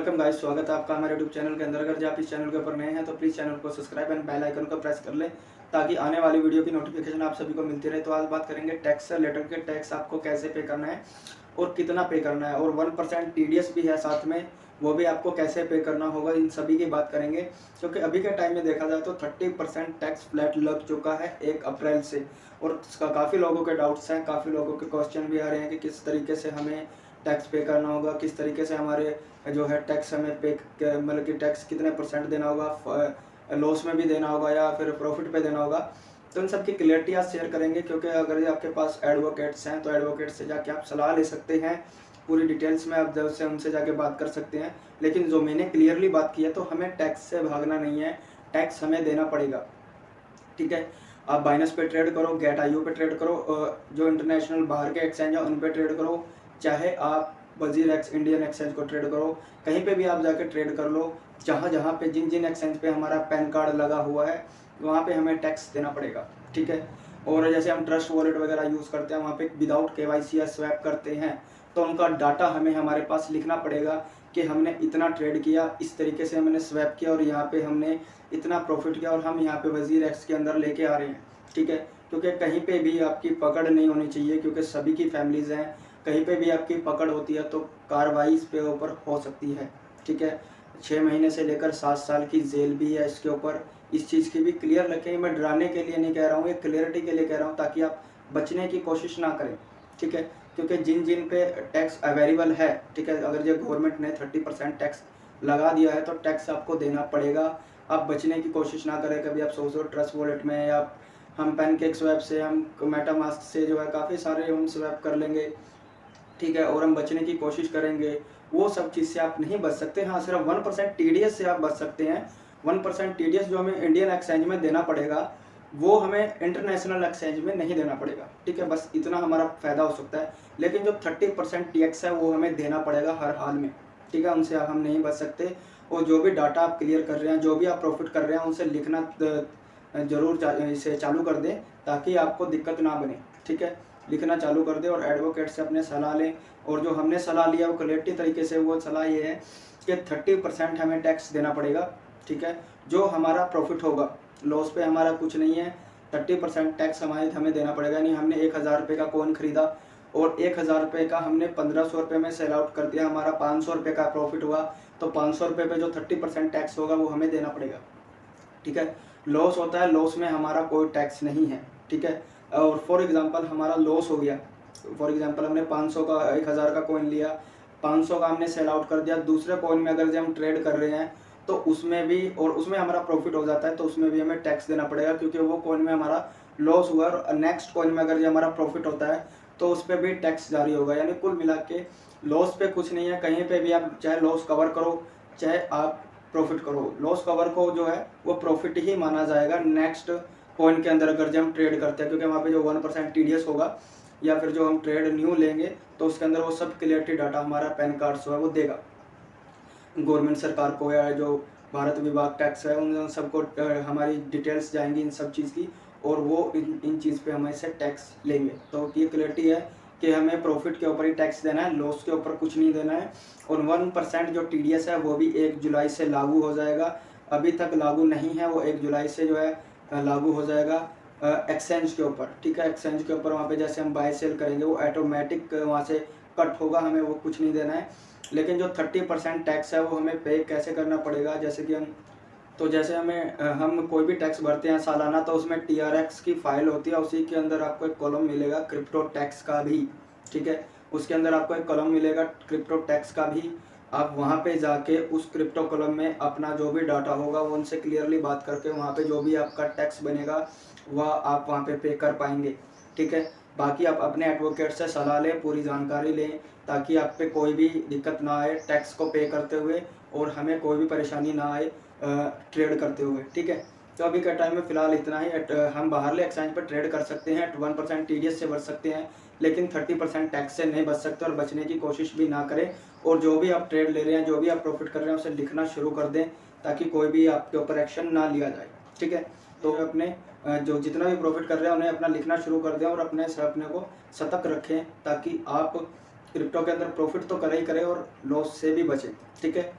Welcome guys, स्वागत है आपका हमारे यूट्यूब चैनल के अंदर। अगर जो आप इस चैनल के ऊपर नए हैं तो प्लीज़ चैनल को सब्सक्राइब एंड बेल आइकन को प्रेस कर लें ताकि आने वाली वीडियो की नोटिफिकेशन आप सभी को मिलती रहे। तो आज बात करेंगे टैक्स से रिलेटेड के टैक्स आपको कैसे पे करना है और कितना पे करना है, और 1% टीडीएस भी है साथ में, वो भी आपको कैसे पे करना होगा, इन सभी की बात करेंगे। क्योंकि अभी के टाइम में देखा जाए तो 30% टैक्स फ्लैट लग चुका है 1 अप्रैल से, और काफ़ी लोगों के डाउट्स हैं, काफ़ी लोगों के क्वेश्चन भी आ रहे हैं कि किस तरीके से हमें टैक्स पे करना होगा, किस तरीके से हमारे जो है टैक्स हमें पे मतलब कि टैक्स कितने परसेंट देना होगा, लॉस में भी देना होगा या फिर प्रॉफिट पे देना होगा। तो इन सब की क्लियरिटी आज शेयर करेंगे, क्योंकि अगर ये आपके पास एडवोकेट्स हैं तो एडवोकेट से जाके आप सलाह ले सकते हैं, पूरी डिटेल्स में आप जब से उनसे जाके बात कर सकते हैं। लेकिन जो मैंने क्लियरली बात की है, तो हमें टैक्स से भागना नहीं है, टैक्स हमें देना पड़ेगा। ठीक है, आप बाइनेंस पे ट्रेड करो, गेट आईओ पे ट्रेड करो, जो इंटरनेशनल बाहर के एक्सचेंज है उन पे ट्रेड करो, चाहे आप वजीर एक्स इंडियन एक्सचेंज को ट्रेड करो, कहीं पे भी आप जाके ट्रेड कर लो। जहाँ जहाँ पे जिन जिन एक्सचेंज पे हमारा पैन कार्ड लगा हुआ है वहाँ पे हमें टैक्स देना पड़ेगा। ठीक है, और जैसे हम ट्रस्ट वॉलेट वगैरह यूज़ करते हैं, वहाँ पे विदाउट केवाईसी या स्वैप करते हैं, तो उनका डाटा हमें हमारे पास लिखना पड़ेगा कि हमने इतना ट्रेड किया, इस तरीके से हमने स्वैप किया और यहाँ पे हमने इतना प्रॉफिट किया और हम यहाँ पे वजीर एक्स के अंदर लेके आ रहे हैं। ठीक है, क्योंकि कहीं पे भी आपकी पकड़ नहीं होनी चाहिए, क्योंकि सभी की फैमिलीज़ हैं, कहीं पे भी आपकी पकड़ होती है तो कार्रवाई इस पे ऊपर हो सकती है। ठीक है, 6 महीने से लेकर 7 साल की जेल भी है इसके ऊपर। इस चीज़ की भी क्लियर रखें, मैं डराने के लिए नहीं कह रहा हूँ, ये क्लियरिटी के लिए कह रहा हूँ ताकि आप बचने की कोशिश ना करें। ठीक है, क्योंकि जिन जिन पे टैक्स अवेलेबल है, ठीक है, अगर जो गवर्नमेंट ने 30% टैक्स लगा दिया है तो टैक्स आपको देना पड़ेगा। आप बचने की कोशिश ना करें, कभी आप सोचो ट्रस्ट वॉलेट में या हम पैनकेक स्वैप से, हम मेटामास्क से जो है काफ़ी सारे हम स्वैप कर लेंगे। ठीक है, और हम बचने की कोशिश करेंगे, वो सब चीज़ से आप नहीं बच सकते। हाँ, सिर्फ 1% टीडीएस से आप बच सकते हैं। 1% टीडीएस जो हमें इंडियन एक्सचेंज में देना पड़ेगा, वो हमें इंटरनेशनल एक्सचेंज में नहीं देना पड़ेगा। ठीक है, बस इतना हमारा फ़ायदा हो सकता है। लेकिन जो 30% टैक्स है वो हमें देना पड़ेगा हर हाल में। ठीक है, उनसे हम नहीं बच सकते। और जो भी डाटा आप क्लियर कर रहे हैं, जो भी आप प्रॉफिट कर रहे हैं, उनसे लिखना ज़रूर इसे चालू कर दें ताकि आपको दिक्कत ना बने। ठीक है, लिखना चालू कर दें और एडवोकेट से अपने सलाह लें। और जो हमने सलाह लिया वो क्लियरिटी तरीके से, वो सलाह ये है कि 30% हमें टैक्स देना पड़ेगा। ठीक है, जो हमारा प्रॉफिट होगा, लॉस पे हमारा कुछ नहीं है, 30% टैक्स हमें देना पड़ेगा। यानी हमने 1000 रुपये का कॉइन खरीदा और 1000 रुपये का हमने 1500 रुपये में सेल आउट कर दिया, हमारा 500 रुपये का प्रॉफिट हुआ, तो 500 रुपये पे जो 30% टैक्स होगा वो हमें देना पड़ेगा। ठीक है, लॉस होता है, लॉस में हमारा कोई टैक्स नहीं है। ठीक है, और फॉर एग्जांपल हमारा लॉस हो गया, फॉर एग्जांपल हमने 500 का 1000 का कॉइन लिया, 500 का हमने सेल आउट कर दिया, दूसरे कॉइन में अगर जो हम ट्रेड कर रहे हैं तो उसमें भी, और उसमें हमारा प्रॉफिट हो जाता है तो उसमें भी हमें टैक्स देना पड़ेगा, क्योंकि वो कॉइन में हमारा लॉस हुआ। और नेक्स्ट कॉइन में अगर जो हमारा प्रॉफिट होता है तो उस पर भी टैक्स जारी होगा। यानी कुल मिला के लॉस पे कुछ नहीं है, कहीं पे भी आप चाहे लॉस कवर करो चाहे आप प्रॉफिट करो, लॉस कवर को जो है वो प्रॉफिट ही माना जाएगा नेक्स्ट कॉइन के अंदर अगर जो हम ट्रेड करते हैं, क्योंकि वहाँ पे जो 1% टीडीएस होगा या फिर जो हम ट्रेड न्यू लेंगे तो उसके अंदर वो सब क्लियरिटी डाटा हमारा पैन कार्ड जो है वो देगा गवर्नमेंट सरकार को, या जो भारत विभाग टैक्स है उन सबको हमारी डिटेल्स जाएंगी इन सब चीज़ की, और वो इन चीज़ पे हमें से टैक्स लेंगे। तो ये क्लियरिटी है कि हमें प्रॉफिट के ऊपर ही टैक्स देना है, लॉस के ऊपर कुछ नहीं देना है। और 1% जो टीडीएस है वो भी 1 जुलाई से लागू हो जाएगा। अभी तक लागू नहीं है, वो 1 जुलाई से जो है लागू हो जाएगा एक्सचेंज के ऊपर। ठीक है, एक्सचेंज के ऊपर वहाँ पे जैसे हम बाय सेल करेंगे वो ऑटोमेटिक वहाँ से कट होगा, हमें वो कुछ नहीं देना है। लेकिन जो 30% टैक्स है वो हमें पे कैसे करना पड़ेगा, जैसे कि जैसे हम कोई भी टैक्स भरते हैं सालाना, तो उसमें टीआरएक्स की फाइल होती है, उसी के अंदर आपको एक कॉलम मिलेगा क्रिप्टो टैक्स का भी। ठीक है, उसके अंदर आपको एक कॉलम मिलेगा क्रिप्टो टैक्स का भी। आप वहाँ पे जाके उस क्रिप्टो कॉलम में अपना जो भी डाटा होगा वो उनसे क्लियरली बात करके वहाँ पे जो भी आपका टैक्स बनेगा वह आप वहाँ पे कर पाएंगे। ठीक है, बाकी आप अपने एडवोकेट से सलाह लें, पूरी जानकारी लें, ताकि आप पे कोई भी दिक्कत ना आए टैक्स को पे करते हुए, और हमें कोई भी परेशानी ना आए ट्रेड करते हुए। ठीक है, तो अभी के टाइम में फ़िलहाल इतना ही। हम बाहरले एक्सचेंज पर ट्रेड कर सकते हैं, 1% टीडीएस से बच सकते हैं, लेकिन 30% टैक्स से नहीं बच सकते, और बचने की कोशिश भी ना करें। और जो भी आप ट्रेड ले रहे हैं, जो भी आप प्रॉफिट कर रहे हैं, उसे लिखना शुरू कर दें ताकि कोई भी आपके ऊपर एक्शन ना लिया जाए। ठीक है, तो अपने जो जितना भी प्रॉफिट कर रहे हैं उन्हें अपना लिखना शुरू कर दें और अपने को सतर्क रखें, ताकि आप क्रिप्टो के अंदर प्रॉफिट तो करें ही करें और लॉस से भी बचें। ठीक है।